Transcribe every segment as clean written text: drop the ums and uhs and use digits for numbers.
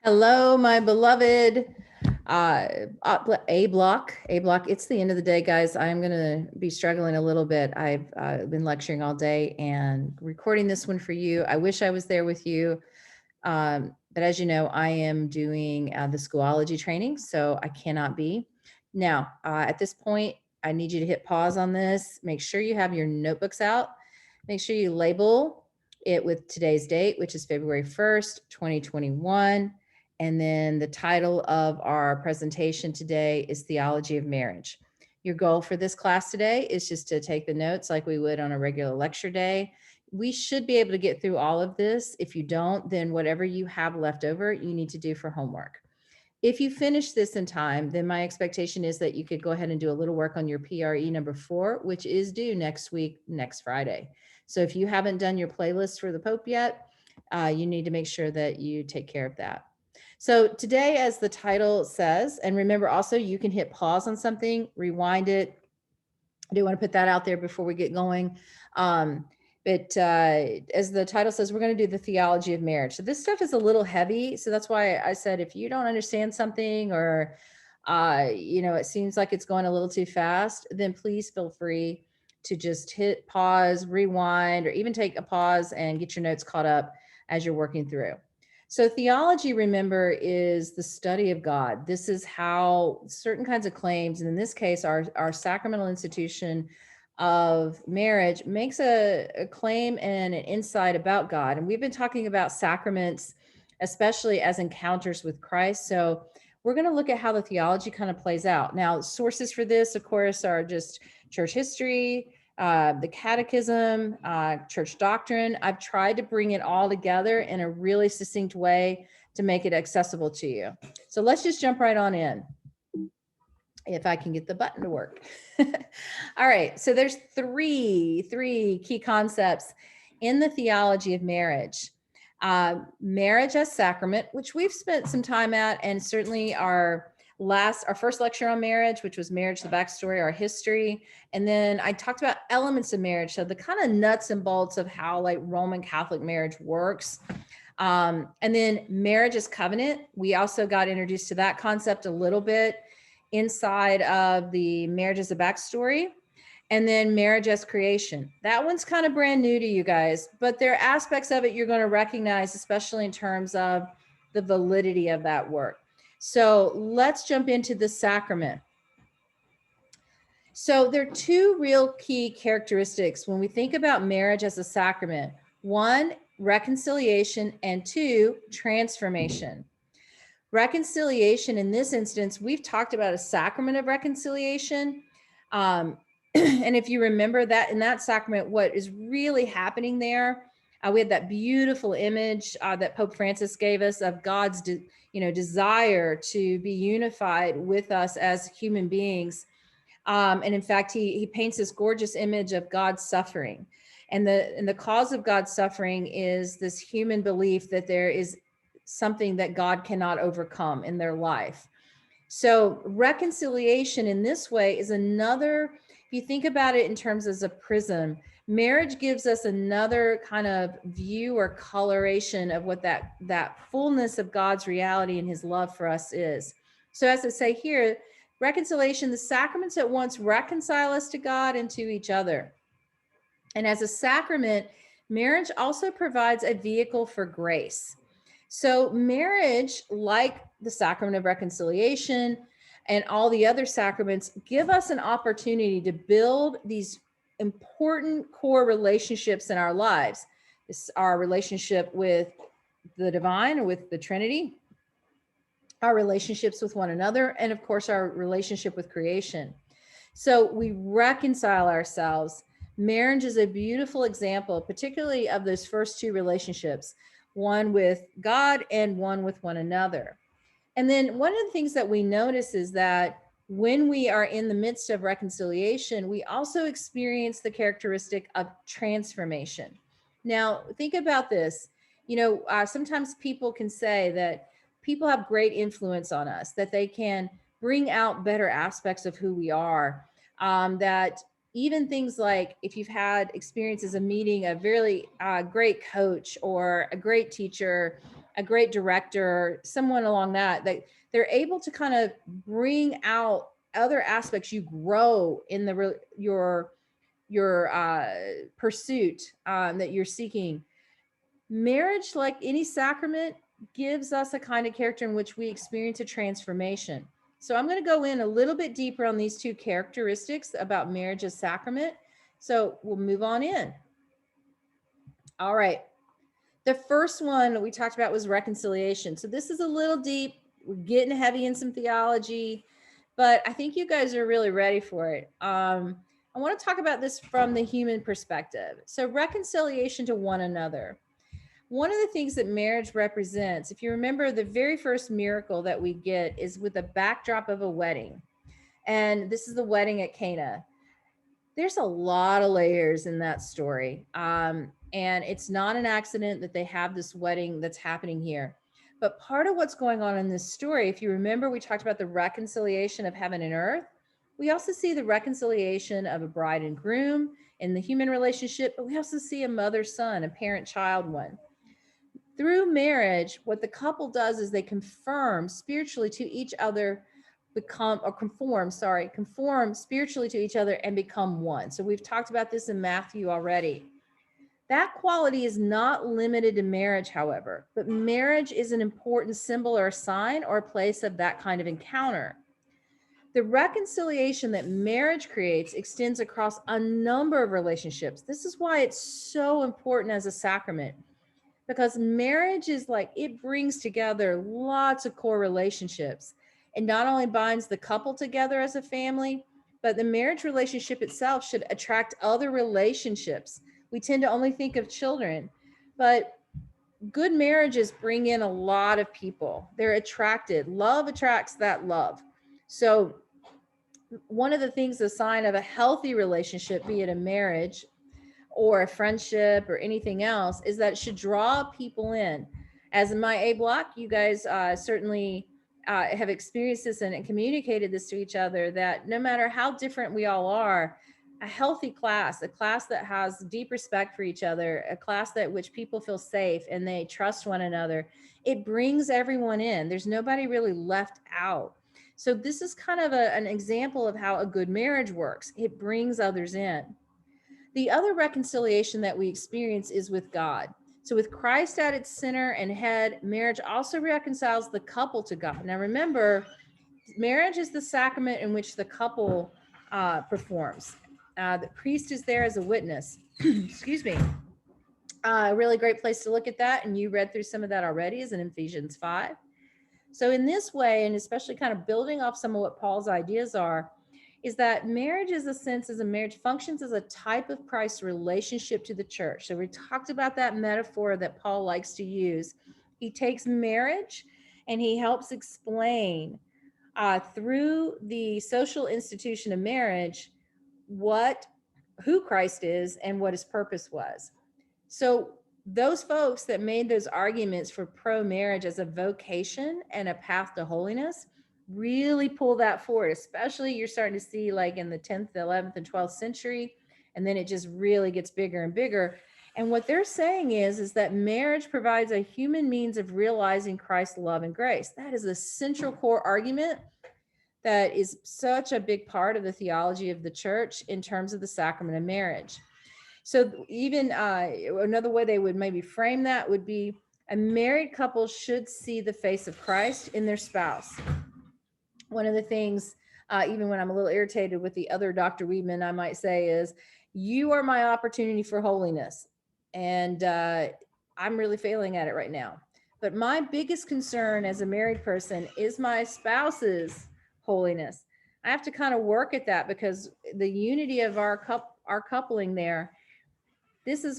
Hello, my beloved A block. It's the end of the day, guys. I'm going to be struggling a little bit. I've been lecturing all day and recording this one for you. I wish I was there with you. But as you know, I am doing the Schoology training, so I cannot be. Now, at this point, I need you to hit pause on this. Make sure you have your notebooks out. Make sure you label it with today's date, which is February 1st, 2021. And then the title of our presentation today is Theology of Marriage. Your goal for this class today is just to take the notes like we would on a regular lecture day. We should be able to get through all of this. If you don't, then whatever you have left over, you need to do for homework. If you finish this in time, then my expectation is that you could go ahead and do a little work on your PRE number 4, which is due next week, next Friday. So if you haven't done your playlist for the Pope yet, you need to make sure that you take care of that. So today, as the title says, and remember also you can hit pause on something, rewind it. I do want to put that out there before we get going. But as the title says, we're going to do the theology of marriage. So this stuff is a little heavy. So that's why I said, if you don't understand something or, it seems like it's going a little too fast, then please feel free to just hit pause, rewind, or even take a pause and get your notes caught up as you're working through. So theology, remember, is the study of God. This is how certain kinds of claims, and in this case, our sacramental institution of marriage makes a claim and an insight about God. And we've been talking about sacraments, especially as encounters with Christ. So we're going to look at how the theology kind of plays out. Now, sources for this, of course, are just church history, the catechism, church doctrine. I've tried to bring it all together in a really succinct way to make it accessible to you. So let's just jump right on in, if I can get the button to work. All right, so there's three key concepts in the theology of marriage. Marriage as sacrament, which we've spent some time at, and certainly our first lecture on marriage, which was marriage, the backstory, our history. And then I talked about elements of marriage. So the kind of nuts and bolts of how like Roman Catholic marriage works. And then marriage as covenant. We also got introduced to that concept a little bit inside of the marriage as a backstory. And then marriage as creation. That one's kind of brand new to you guys, but there are aspects of it you're going to recognize, especially in terms of the validity of that work. So let's jump into the sacrament. So there are two real key characteristics when we think about marriage as a sacrament. One, reconciliation, and two, transformation. Reconciliation, in this instance, we've talked about a sacrament of reconciliation. And if you remember that in that sacrament, what is really happening there, we had that beautiful image that Pope Francis gave us of God's desire to be unified with us as human beings. And in fact, he paints this gorgeous image of God's suffering. And the cause of God's suffering is this human belief that there is something that God cannot overcome in their life. So reconciliation in this way is another, if you think about it in terms as a prism, marriage gives us another kind of view or coloration of what that fullness of God's reality and his love for us is. So as I say here, reconciliation, the sacraments at once reconcile us to God and to each other. And as a sacrament, marriage also provides a vehicle for grace. So marriage, like the sacrament of reconciliation and all the other sacraments, give us an opportunity to build these important core relationships in our lives. This is our relationship with the divine or with the Trinity, our relationships with one another, and of course, our relationship with creation. So we reconcile ourselves. Marriage is a beautiful example, particularly of those first two relationships, one with God and one with one another. And then one of the things that we notice is that when we are in the midst of reconciliation, we also experience the characteristic of transformation. Now, think about this. Sometimes people can say that people have great influence on us, that they can bring out better aspects of who we are, that even things like if you've had experiences of meeting a really great coach or a great teacher, a great director, someone along that they're able to kind of bring out other aspects. You grow in your pursuit that you're seeking. Marriage, like any sacrament, gives us a kind of character in which we experience a transformation. So I'm going to go in a little bit deeper on these two characteristics about marriage as sacrament. So we'll move on in. All right. The first one we talked about was reconciliation. So this is a little deep. We're getting heavy in some theology, but I think you guys are really ready for it. I want to talk about this from the human perspective. So reconciliation to one another. One of the things that marriage represents, if you remember, the very first miracle that we get is with a backdrop of a wedding. And this is the wedding at Cana. There's a lot of layers in that story. And it's not an accident that they have this wedding that's happening here. But part of what's going on in this story, if you remember, we talked about the reconciliation of heaven and earth. We also see the reconciliation of a bride and groom in the human relationship, but we also see a mother-son, a parent-child one. Through marriage, what the couple does is they conform spiritually to each other, conform spiritually to each other and become one. So we've talked about this in Matthew already. That quality is not limited to marriage, however, but marriage is an important symbol or a sign or a place of that kind of encounter. The reconciliation that marriage creates extends across a number of relationships. This is why it's so important as a sacrament, because marriage is like, it brings together lots of core relationships. It not only binds the couple together as a family, but the marriage relationship itself should attract other relationships. We tend to only think of children, but good marriages bring in a lot of people. They're attracted. Love attracts that love. So one of the things, a sign of a healthy relationship, be it a marriage or a friendship or anything else, is that it should draw people in. As in my A block, you guys certainly have experienced this and communicated this to each other, that no matter how different we all are, a healthy class, a class that has deep respect for each other, a class that which people feel safe and they trust one another, it brings everyone in. There's nobody really left out. So this is kind of an example of how a good marriage works. It brings others in. The other reconciliation that we experience is with God. So with Christ at its center and head, marriage also reconciles the couple to God. Now remember, marriage is the sacrament in which the couple performs. The priest is there as a witness. Excuse me. A really great place to look at that, and you read through some of that already, is in Ephesians 5. So in this way, and especially kind of building off some of what Paul's ideas are, is that marriage as a marriage functions as a type of Christ's relationship to the church. So we talked about that metaphor that Paul likes to use. He takes marriage and he helps explain through the social institution of marriage who Christ is and what his purpose was. So those folks that made those arguments for pro-marriage as a vocation and a path to holiness really pull that forward, especially you're starting to see like in the 10th, 11th, and 12th century, and then it just really gets bigger and bigger. And what they're saying is that marriage provides a human means of realizing Christ's love and grace. That is a central core argument that is such a big part of the theology of the church in terms of the sacrament of marriage. So even another way they would maybe frame that would be, a married couple should see the face of Christ in their spouse. One of the things, even when I'm a little irritated with the other Dr. Weedman, I might say is, you are my opportunity for holiness. And I'm really failing at it right now. But my biggest concern as a married person is my spouse's holiness. I have to kind of work at that, because the unity of our coupling there,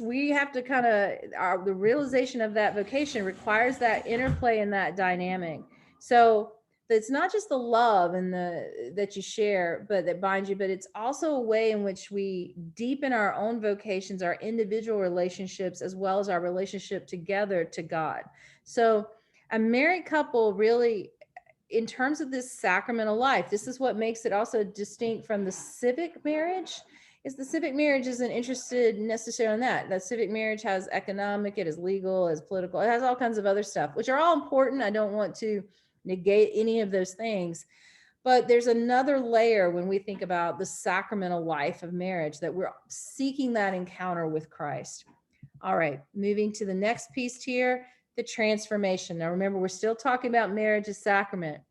we have to kind of, the realization of that vocation requires that interplay and that dynamic. So it's not just the love and that you share, but that binds you, but it's also a way in which we deepen our own vocations, our individual relationships, as well as our relationship together to God. So a married couple really, in terms of this sacramental life, this is what makes it also distinct from the civic marriage, is the civic marriage isn't interested necessarily in that. That civic marriage has economic, it is legal, it is political, it has all kinds of other stuff, which are all important. I don't want to negate any of those things. But there's another layer when we think about the sacramental life of marriage, that we're seeking that encounter with Christ. All right, moving to the next piece here, the transformation. Now remember, we're still talking about marriage as sacrament.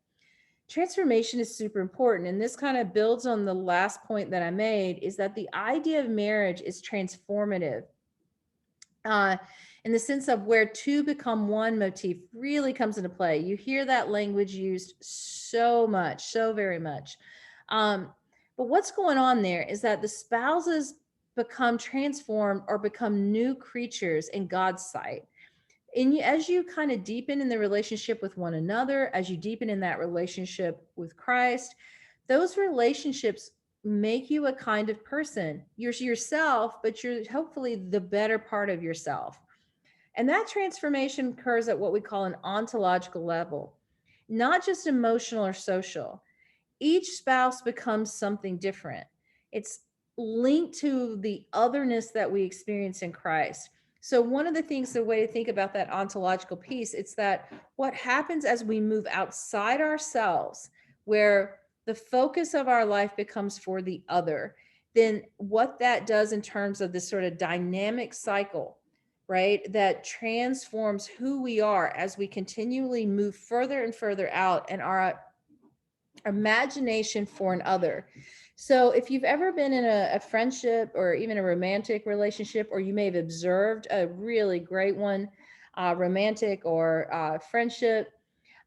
Transformation is super important. And this kind of builds on the last point that I made, is that the idea of marriage is transformative. In the sense of where two become one motif really comes into play. You hear that language used so much, so very much. But what's going on there is that the spouses become transformed or become new creatures in God's sight. And as you kind of deepen in the relationship with one another, as you deepen in that relationship with Christ, those relationships make you a kind of person. You're yourself, but you're hopefully the better part of yourself. And that transformation occurs at what we call an ontological level, not just emotional or social. Each spouse becomes something different. It's linked to the otherness that we experience in Christ. So one of the things, the way to think about that ontological piece, it's that what happens as we move outside ourselves, where the focus of our life becomes for the other, then what that does in terms of this sort of dynamic cycle, right, that transforms who we are as we continually move further and further out, and our imagination for an other. So if you've ever been in a friendship or even a romantic relationship, or you may have observed a really great one, romantic or friendship,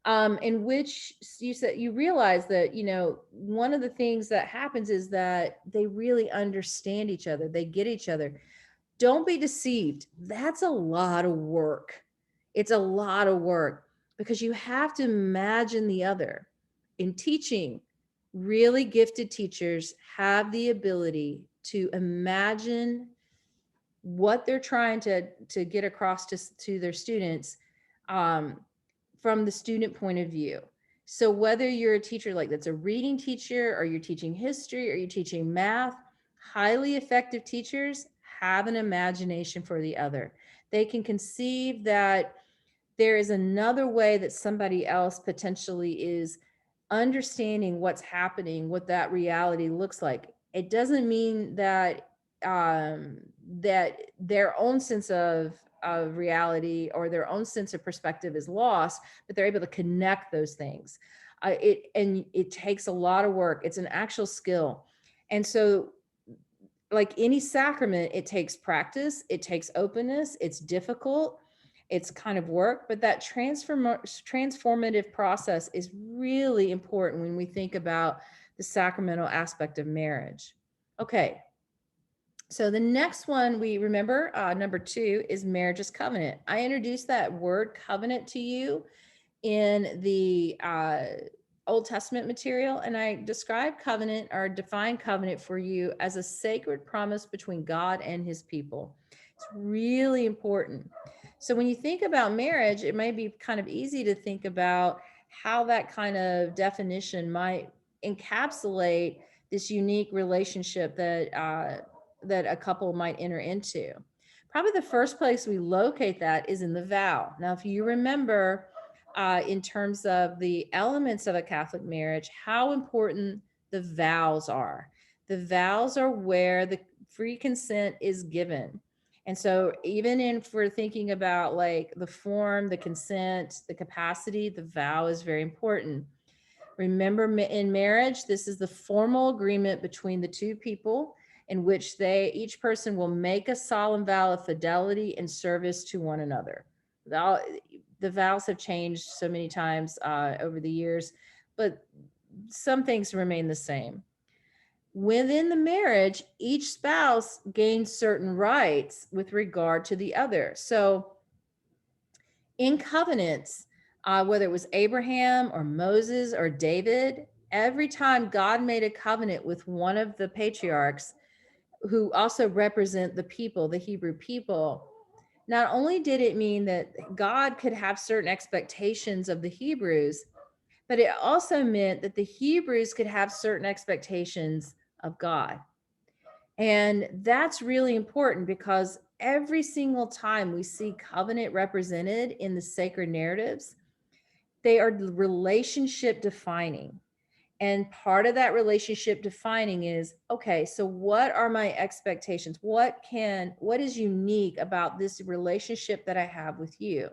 in which you realize that, one of the things that happens is that they really understand each other. They get each other. Don't be deceived. That's a lot of work. It's a lot of work, because you have to imagine the other. In teaching, really gifted teachers have the ability to imagine what they're trying to get across to their students, from the student point of view. So whether you're a teacher that's a reading teacher, or you're teaching history, or you're teaching math, highly effective teachers have an imagination for the other. They can conceive that there is another way that somebody else potentially is understanding what's happening, what that reality looks like. It doesn't mean that that their own sense of reality or their own sense of perspective is lost, but they're able to connect those things. It takes a lot of work. It's an actual skill. And so, like any sacrament, it takes practice, it takes openness, it's difficult, it's kind of work, but that transformative process is really important when we think about the sacramental aspect of marriage. Okay, so the next one we remember, number 2, is marriage as covenant. I introduced that word covenant to you in the Old Testament material, and I describe covenant, or define covenant for you, as a sacred promise between God and his people. It's really important. So when you think about marriage, it may be kind of easy to think about how that kind of definition might encapsulate this unique relationship that that a couple might enter into. Probably the first place we locate that is in the vow. Now, if you remember, in terms of the elements of a Catholic marriage, how important the vows are. The vows are where the free consent is given. And so even if we're thinking about like the form, the consent, the capacity, the vow is very important. Remember, in marriage, this is the formal agreement between the two people in which each person will make a solemn vow of fidelity and service to one another. The vows have changed so many times over the years, but some things remain the same. Within the marriage, each spouse gains certain rights with regard to the other. So in covenants, whether it was Abraham or Moses or David, every time God made a covenant with one of the patriarchs, who also represent the people, the Hebrew people, not only did it mean that God could have certain expectations of the Hebrews, but it also meant that the Hebrews could have certain expectations of God. And that's really important because every single time we see covenant represented in the sacred narratives, they are relationship defining. And part of that relationship defining is, okay, so what are my expectations? What is unique about this relationship that I have with you?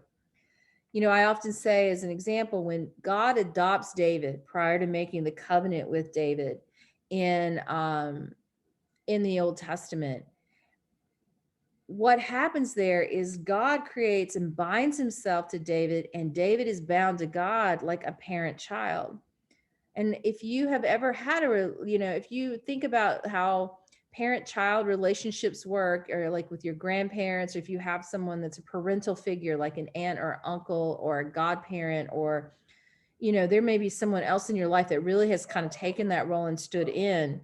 You know, I often say, as an example, when God adopts David prior to making the covenant with David in the Old Testament, what happens there is God creates and binds himself to David, and David is bound to God like a parent child. And if you have ever had if you think about how parent child relationships work, or like with your grandparents, or if you have someone that's a parental figure, like an aunt or uncle or a godparent, or, there may be someone else in your life that really has kind of taken that role and stood in.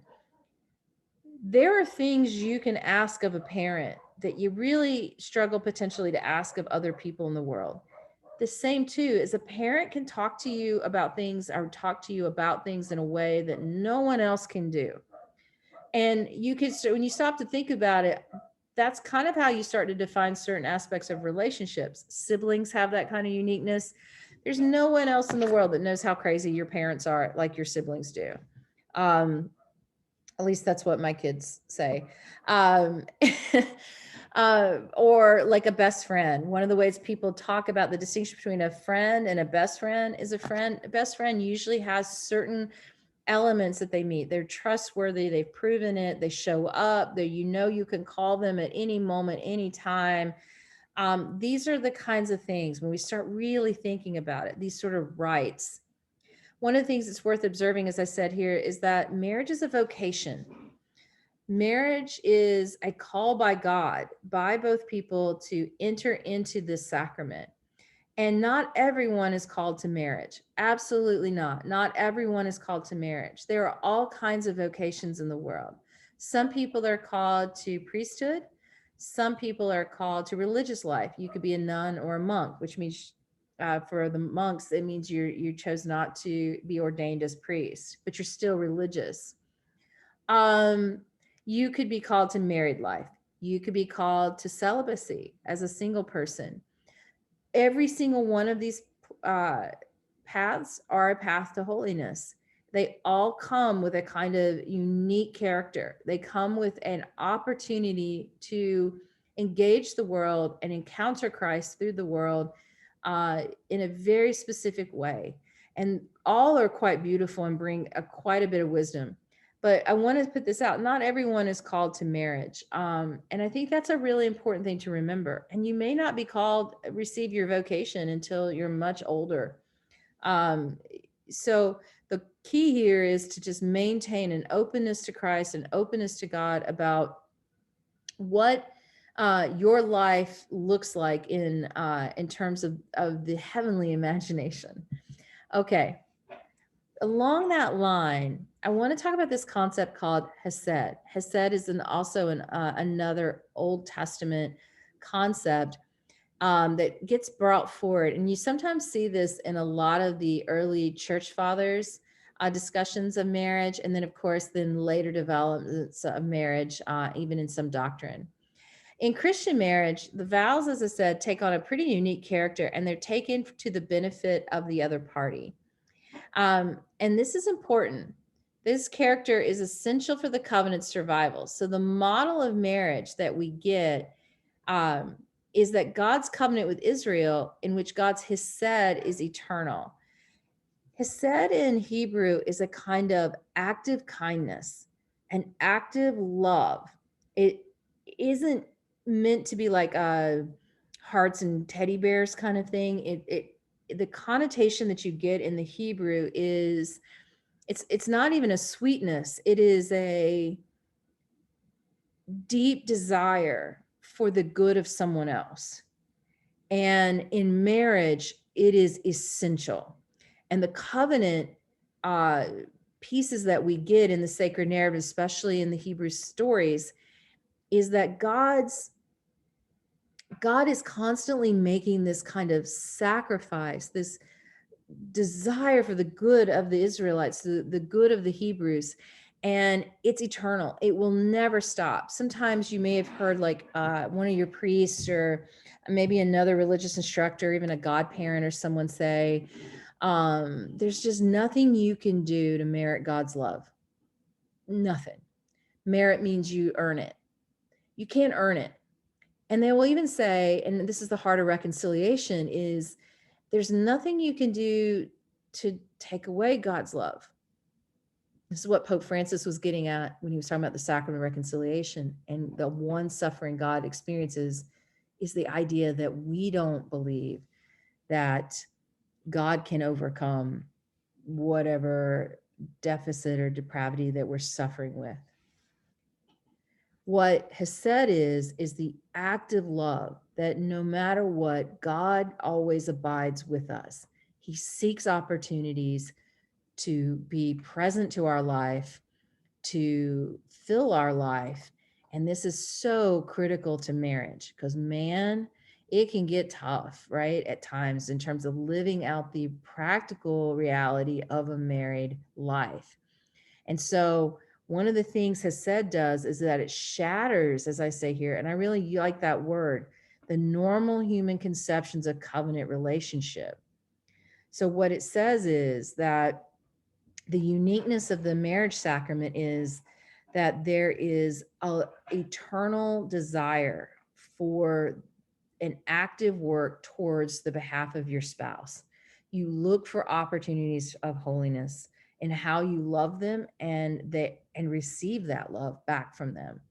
There are things you can ask of a parent that you really struggle potentially to ask of other people in the world. The same too, as a parent can talk to you about things, or talk to you about things in a way that no one else can do. And when you stop to think about it, that's kind of how you start to define certain aspects of relationships. Siblings have that kind of uniqueness. There's no one else in the world that knows how crazy your parents are like your siblings do. At least that's what my kids say. Um, or like a best friend. One of the ways people talk about the distinction between a friend and a best friend is a best friend usually has certain elements that they meet. They're trustworthy. They've proven it. They show up. You can call them at any moment, any time. These are the kinds of things when we start really thinking about it, these sort of rights. One of the things that's worth observing, as I said here, is that marriage is a vocation. Marriage is a call by God, by both people, to enter into this sacrament. And not everyone is called to marriage. Absolutely not. Not everyone is called to marriage. There are all kinds of vocations in the world. Some people are called to priesthood. Some people are called to religious life. You could be a nun or a monk, which means for the monks, it means you chose not to be ordained as priest, but you're still religious. You could be called to married life. You could be called to celibacy as a single person. Every single one of these paths are a path to holiness. They all come with a kind of unique character. They come with an opportunity to engage the world and encounter Christ through the world in a very specific way. And all are quite beautiful and bring quite a bit of wisdom. But I want to put this out. Not everyone is called to marriage. And I think that's a really important thing to remember. And you may not be receive your vocation until you're much older. So the key here is to just maintain an openness to Christ, an openness to God about what your life looks like in terms of the heavenly imagination. Okay. Along that line, I want to talk about this concept called Hesed. Hesed is also another Old Testament concept that gets brought forward. And you sometimes see this in a lot of the early church fathers' discussions of marriage. And then, of course, then later developments of marriage, even in some doctrine. In Christian marriage, the vows, as I said, take on a pretty unique character, and they're taken to the benefit of the other party. And this is important. This character is essential for the covenant's survival. So the model of marriage that we get is that God's covenant with Israel, in which God's Hesed is eternal. Hesed in Hebrew is a kind of active kindness, an active love. It isn't meant to be like a hearts and teddy bears kind of thing. The connotation that you get in the Hebrew is it's not even a sweetness. It is a deep desire for the good of someone else. And in marriage, it is essential. And the covenant pieces that we get in the sacred narrative, especially in the Hebrew stories, is that God is constantly making this kind of sacrifice, this desire for the good of the Israelites, the good of the Hebrews. and it's eternal. It will never stop. Sometimes you may have heard like one of your priests or maybe another religious instructor, even a godparent or someone say, there's just nothing you can do to merit God's love. Nothing. Merit means you earn it. You can't earn it. And they will even say, and this is the heart of reconciliation, is there's nothing you can do to take away God's love. This is what Pope Francis was getting at when he was talking about the sacrament of reconciliation. And the one suffering God experiences is the idea that we don't believe that God can overcome whatever deficit or depravity that we're suffering with. What Hesed is the active love that no matter what, God always abides with us. He seeks opportunities to be present to our life, to fill our life. And this is so critical to marriage because, man, it can get tough, right? At times in terms of living out the practical reality of a married life. And so one of the things Hesed does is that it shatters, as I say here, and I really like that word, the normal human conceptions of covenant relationship. So what it says is that the uniqueness of the marriage sacrament is that there is an eternal desire for an active work towards the behalf of your spouse. You look for opportunities of holiness in how you love them and receive that love back from them.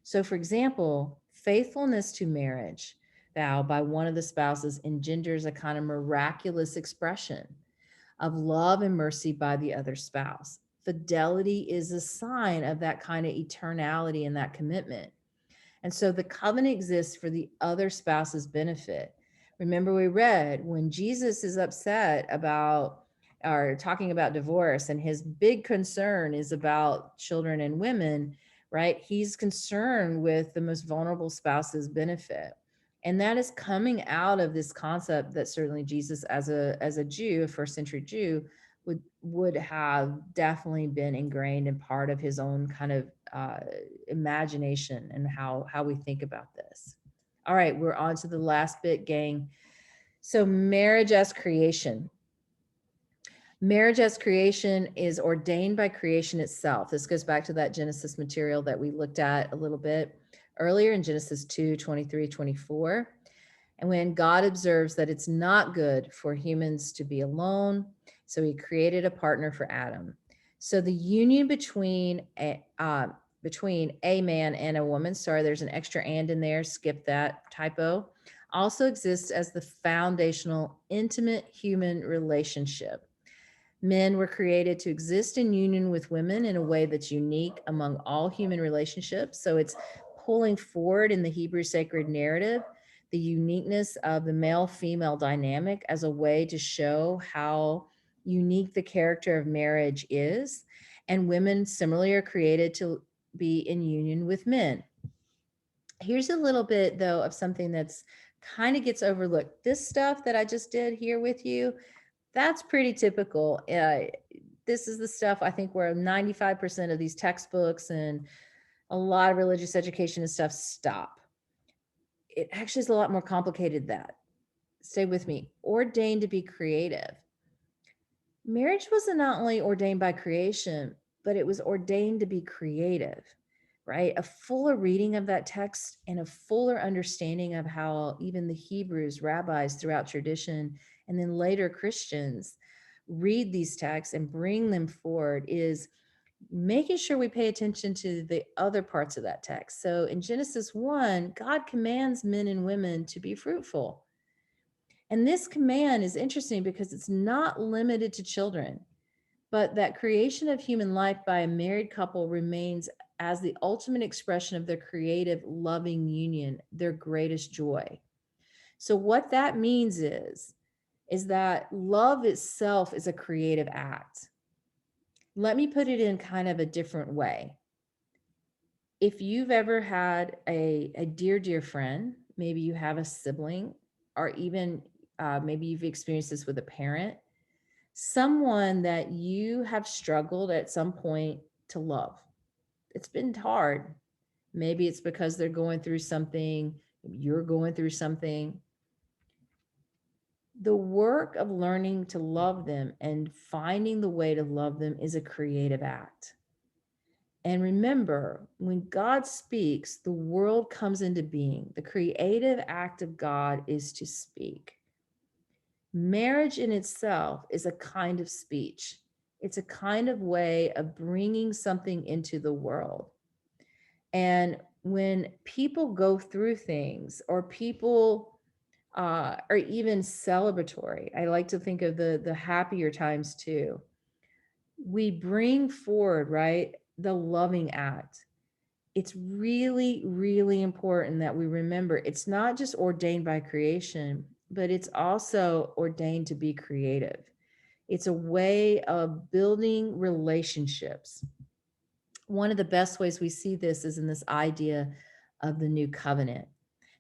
So for example, faithfulness to marriage vow by one of the spouses engenders a kind of miraculous expression of love and mercy by the other spouse. Fidelity is a sign of that kind of eternality and that commitment. And so the covenant exists for the other spouse's benefit. Remember, we read when Jesus is upset about or talking about divorce, and his big concern is about children and women, right? He's concerned with the most vulnerable spouse's benefit. And that is coming out of this concept that certainly Jesus, as a Jew, a first century Jew, would have definitely been ingrained in part of his own kind of imagination and how we think about this. All right, we're on to the last bit, gang. So marriage as creation. Marriage as creation is ordained by creation itself. This goes back to that Genesis material that we looked at a little bit earlier in Genesis 2:23-24. And when God observes that it's not good for humans to be alone, so he created a partner for Adam. So the union between a man and a woman, sorry, there's an extra and in there, skip that typo, also exists as the foundational intimate human relationship. Men were created to exist in union with women in a way that's unique among all human relationships. So it's pulling forward in the Hebrew sacred narrative the uniqueness of the male-female dynamic as a way to show how unique the character of marriage is. And women similarly are created to be in union with men. Here's a little bit, though, of something that's kind of gets overlooked. This stuff that I just did here with you, that's pretty typical. This is the stuff I think where 95% of these textbooks and a lot of religious education and stuff stop. It actually is a lot more complicated than that. Stay with me. Ordained to be creative. Marriage wasn't not only ordained by creation, but it was ordained to be creative, right? A fuller reading of that text and a fuller understanding of how even the Hebrews, rabbis throughout tradition, and then later Christians read these texts and bring them forward is making sure we pay attention to the other parts of that text. So in Genesis 1, God commands men and women to be fruitful. And this command is interesting because it's not limited to children, but that creation of human life by a married couple remains as the ultimate expression of their creative, loving union, their greatest joy. So what that means is that love itself is a creative act. Let me put it in kind of a different way. If you've ever had a dear, dear friend, maybe you have a sibling, or even maybe you've experienced this with a parent, someone that you have struggled at some point to love. It's been hard. Maybe it's because they're going through something, you're going through something. The work of learning to love them and finding the way to love them is a creative act. And remember, when God speaks, the world comes into being. The creative act of God is to speak. Marriage in itself is a kind of speech. It's a kind of way of bringing something into the world. And when people go through things, or people are even celebratory, I like to think of the happier times too. We bring forward, right, the loving act. It's really, really important that we remember it's not just ordained by creation, but it's also ordained to be creative. It's a way of building relationships. One of the best ways we see this is in this idea of the new covenant.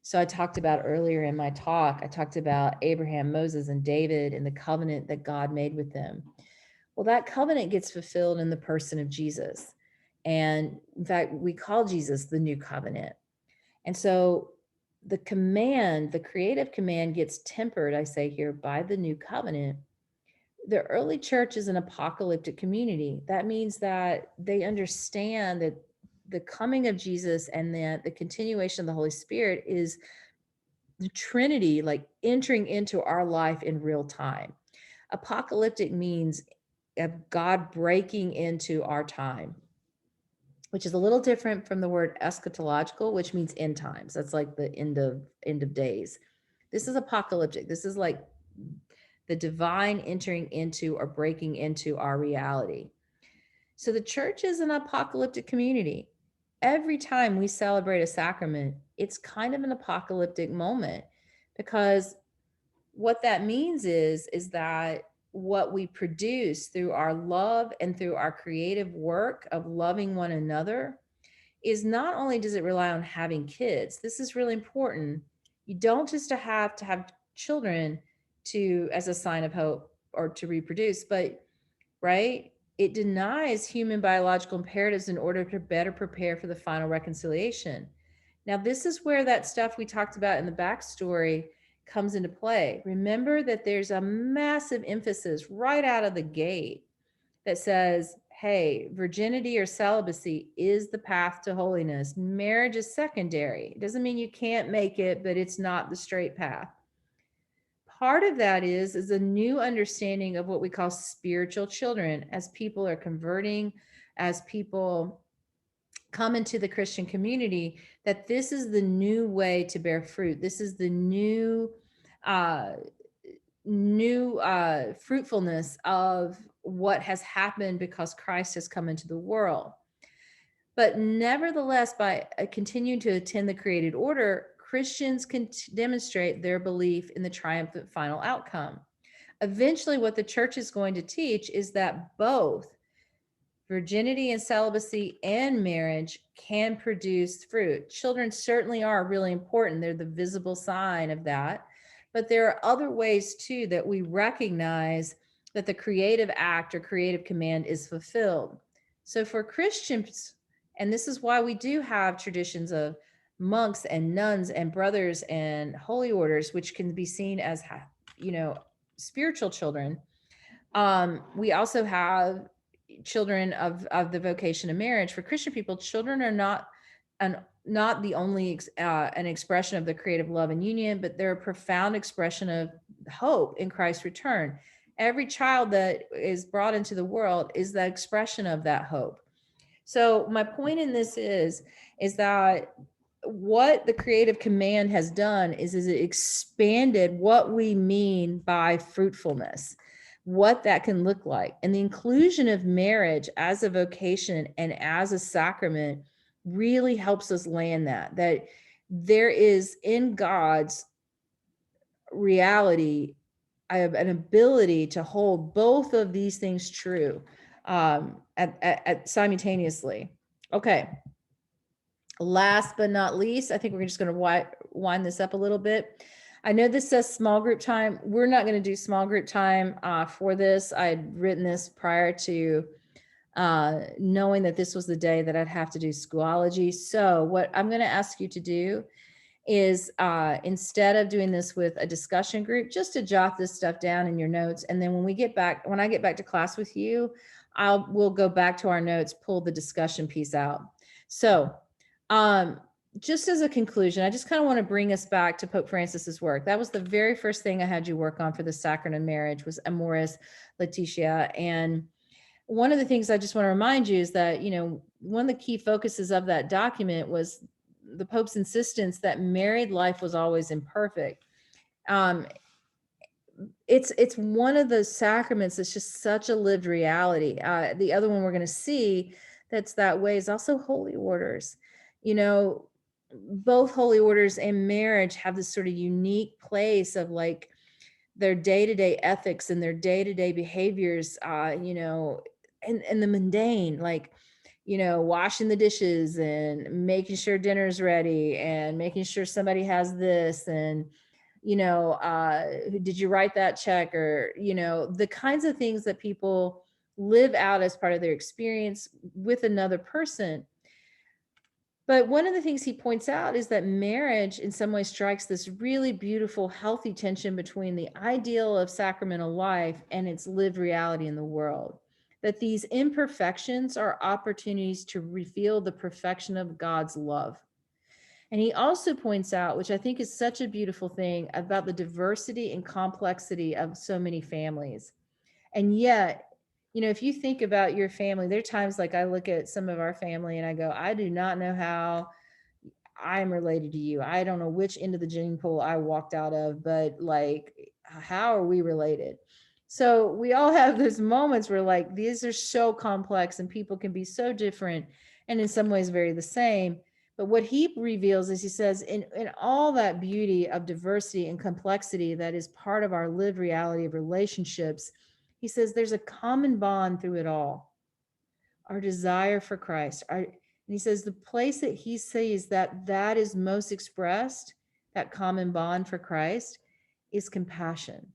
So I talked about earlier in my talk, I talked about Abraham, Moses, and David and the covenant that God made with them. Well, that covenant gets fulfilled in the person of Jesus. And in fact, we call Jesus the new covenant. And so the command, the creative command, gets tempered, I say here, by the new covenant. The early church is an apocalyptic community. That means that they understand that the coming of Jesus and the continuation of the Holy Spirit is the Trinity, like entering into our life in real time. Apocalyptic means of God breaking into our time, which is a little different from the word eschatological, which means end times. That's like the end of days. This is apocalyptic. This is like the divine entering into or breaking into our reality. So the church is an apocalyptic community. Every time we celebrate a sacrament, it's kind of an apocalyptic moment, because what that means is that what we produce through our love and through our creative work of loving one another is not only does it rely on having kids. This is really important. You don't just have to have children to as a sign of hope or to reproduce, but right, it denies human biological imperatives in order to better prepare for the final reconciliation. Now, this is where that stuff we talked about in the backstory comes into play. Remember that there's a massive emphasis right out of the gate that says, hey, virginity or celibacy is the path to holiness. Marriage is secondary. It doesn't mean you can't make it, but it's not the straight path. Part of that is a new understanding of what we call spiritual children. As people are converting, as people come into the Christian community, that this is the new way to bear fruit. This is the new fruitfulness of what has happened because Christ has come into the world. But nevertheless, by continuing to attend the created order, Christians can demonstrate their belief in the triumphant final outcome. Eventually, what the church is going to teach is that both virginity and celibacy and marriage can produce fruit. Children certainly are really important. They're the visible sign of that. But there are other ways too that we recognize that the creative act or creative command is fulfilled. So for Christians, and this is why we do have traditions of monks and nuns and brothers and holy orders, which can be seen as, spiritual children. We also have children of the vocation of marriage. For Christian people, children are not the only an expression of the creative love and union, but they're a profound expression of hope in Christ's return. Every child that is brought into the world is the expression of that hope. So my point in this is that what the creative command has done is it expanded what we mean by fruitfulness, what that can look like. And the inclusion of marriage as a vocation and as a sacrament really helps us land that there is in God's reality an ability to hold both of these things true at simultaneously. Okay. Last but not least, I think we're just going to wind this up a little bit. I know this says small group time. We're not going to do small group time for this. I had written this prior to knowing that this was the day that I'd have to do Schoology. So what I'm going to ask you to do is instead of doing this with a discussion group, just to jot this stuff down in your notes. And then when I get back to class with you, we'll go back to our notes, pull the discussion piece out. So just as a conclusion, I just kind of want to bring us back to Pope Francis's work. That was the very first thing I had you work on for the Sacrament of Marriage, was Amoris Laetitia. And one of the things I just want to remind you is that, one of the key focuses of that document was the Pope's insistence that married life was always imperfect. It's one of those sacraments that's just such a lived reality. The other one we're going to see that's that way is also holy orders. Both holy orders and marriage have this sort of unique place of like their day-to-day ethics and their day-to-day behaviors, and the mundane, like, washing the dishes and making sure dinner's ready and making sure somebody has this, and, did you write that check, or, the kinds of things that people live out as part of their experience with another person. But one of the things he points out is that marriage in some ways strikes this really beautiful, healthy tension between the ideal of sacramental life and its lived reality in the world. That these imperfections are opportunities to reveal the perfection of God's love. And he also points out, which I think is such a beautiful thing, about the diversity and complexity of so many families. And yet, if you think about your family, there are times like I look at some of our family and I go, I do not know how I'm related to you. I don't know which end of the gene pool I walked out of, but like, how are we related? So we all have those moments where like, these are so complex and people can be so different and in some ways very the same. But what he reveals is, he says, in all that beauty of diversity and complexity that is part of our lived reality of relationships, he says there's a common bond through it all. Our desire for Christ. And he says the place that he sees that is most expressed, that common bond for Christ, is compassion.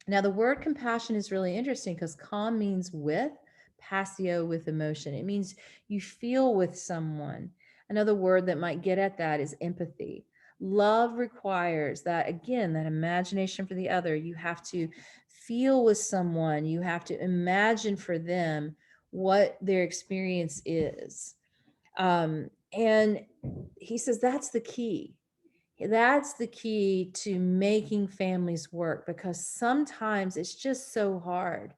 Now, the word compassion is really interesting because com means with, passio with emotion. It means you feel with someone. Another word that might get at that is empathy. Love requires that, again, that imagination for the other. You have to feel with someone. You have to imagine for them what their experience is. And he says that's the key. That's the key to making families work, because sometimes it's just so hard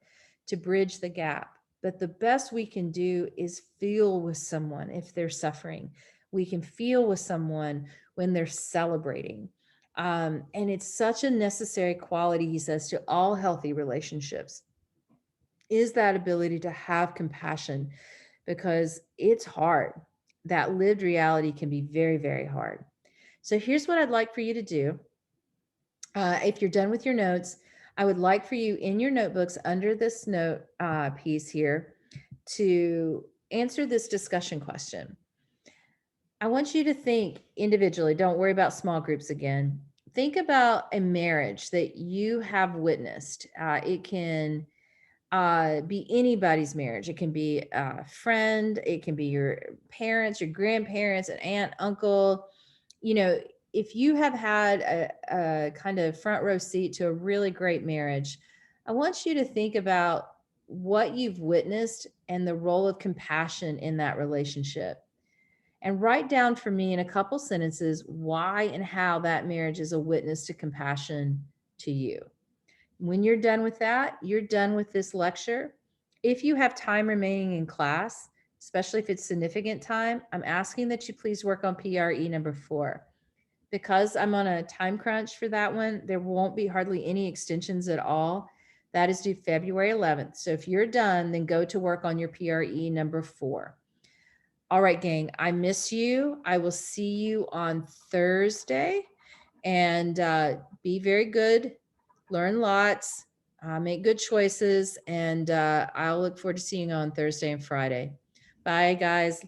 to bridge the gap. But the best we can do is feel with someone if they're suffering. We can feel with someone when they're celebrating. And it's such a necessary quality, he says, to all healthy relationships, is that ability to have compassion, because it's hard. That lived reality can be very, very hard. So here's what I'd like for you to do. If you're done with your notes, I would like for you in your notebooks under this note piece here to answer this discussion question. I want you to think individually. Don't worry about small groups again. Think about a marriage that you have witnessed. It can be anybody's marriage. It can be a friend. It can be your parents, your grandparents, an aunt, uncle. If you have had a kind of front row seat to a really great marriage, I want you to think about what you've witnessed and the role of compassion in that relationship. And write down for me in a couple sentences why and how that marriage is a witness to compassion to you. When you're done with that, you're done with this lecture. If you have time remaining in class, especially if it's significant time, I'm asking that you please work on PRE number 4. Because I'm on a time crunch for that one, there won't be hardly any extensions at all. That is due February 11th. So if you're done, then go to work on your PRE number 4. All right, gang, I miss you. I will see you on Thursday, and be very good, learn lots, make good choices, and I'll look forward to seeing you on Thursday and Friday. Bye, guys.